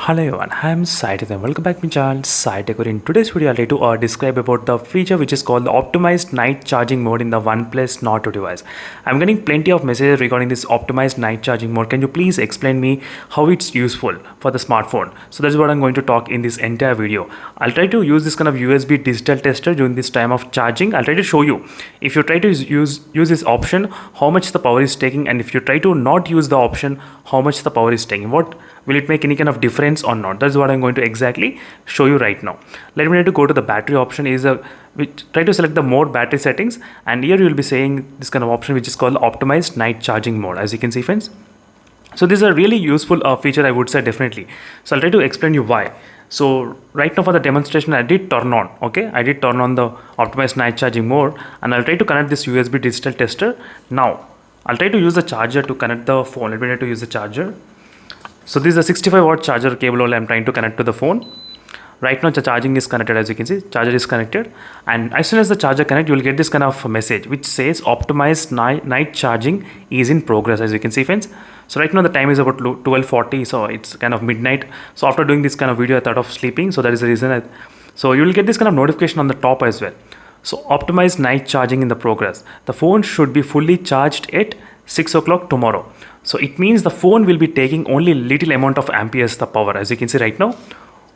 Hello everyone, I am Saitech and welcome back to my channel Saitech. In today's video, I'll try to describe about the feature which is called the optimized night charging mode in the OnePlus Nord 2 device. I'm getting plenty of messages regarding this optimized night charging mode. Can you please explain me how it's useful for the smartphone? So that's what I'm going to talk in this entire video. I'll try to use this kind of USB digital tester during this time of charging. I'll try to show you if you try to use this option, how much the power is taking, and if you try to not use the option, how much the power is taking. What will it make any kind of difference or not? That's what I'm going to exactly show you right now. Let me go to the battery option. Try to select the more battery settings, and here you will be saying this kind of option which is called optimized night charging mode, as you can see, friends. So this is a really useful feature, I would say, definitely. So I'll try to explain you why. So right now for the demonstration, I did turn on, okay? I did turn on the optimized night charging mode, and I'll try to connect this USB digital tester. Now I'll try to use the charger to connect the phone. Let me try to use the charger. So this is a 65 watt charger cable I'm trying to connect to the phone. Right now the charging is connected, as you can see, charger is connected, and as soon as the charger connects, you will get this kind of message which says optimized night charging is in progress, as you can see, friends. So right now the time is about 12:40, so it's kind of midnight. So after doing this kind of video, I thought of sleeping, so that is the reason. So you will get this kind of notification on the top as well. So optimized night charging in the progress. The phone should be fully charged at 6 o'clock tomorrow. So it means the phone will be taking only little amount of amperes the power, as you can see right now.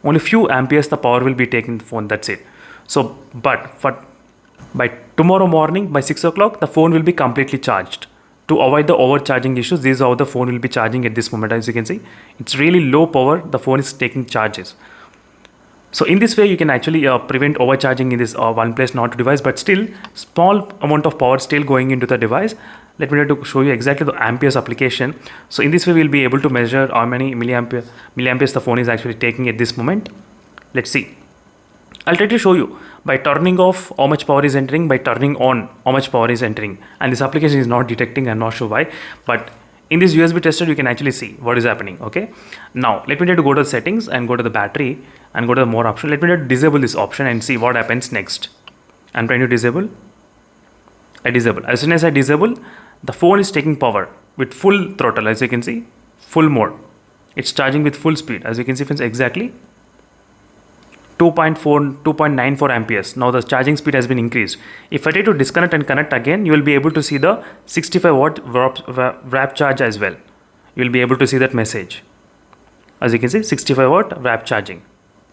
Only few amperes the power will be taking the phone, that's it. So by tomorrow morning by 6 o'clock the phone will be completely charged. To avoid the overcharging issues, this is how the phone will be charging at this moment. As you can see, it's really low power, the phone is taking charges. So in this way you can actually prevent overcharging in this OnePlus Nord 2 device, but still small amount of power still going into the device. Let me try to show you exactly the amperes application. So in this way we'll be able to measure how many milliamperes the phone is actually taking at this moment. Let's see. I'll try to show you by turning off how much power is entering, by turning on how much power is entering, and this application is not detecting. I'm not sure why, but in this USB tester you can actually see what is happening. Okay, now let me try to go to the settings and go to the battery and go to the more option. Let me try to disable this option and see what happens next. I'm trying to disable. I disable. As soon as I disable, the phone is taking power with full throttle, as you can see, full mode. It's charging with full speed, as you can see, friends, exactly 2.94 amperes. Now the charging speed has been increased. If I try to disconnect and connect again, you will be able to see the 65 watt wrap charge as well. You will be able to see that message. As you can see, 65 watt wrap charging,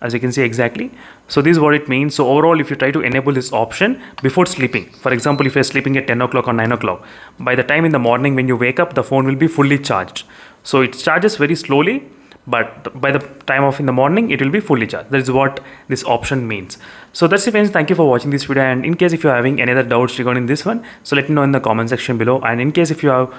as you can see exactly. So this is what it means. So overall, if you try to enable this option before sleeping, for example, if you're sleeping at 10 o'clock or 9 o'clock, by the time in the morning when you wake up, the phone will be fully charged. So it charges very slowly, but by the time of in the morning it will be fully charged. That is what this option means. So that's it, friends. Thank you for watching this video, and in case if you're having any other doubts regarding this one, so let me know in the comment section below. And in case if you have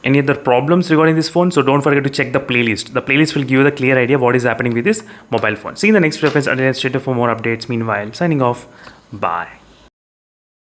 any other problems regarding this phone, so don't forget to check the playlist. The playlist will give you the clear idea what is happening with this mobile phone. See you in the next video, friends. Until then, stay tuned for more updates. Meanwhile, signing off. Bye.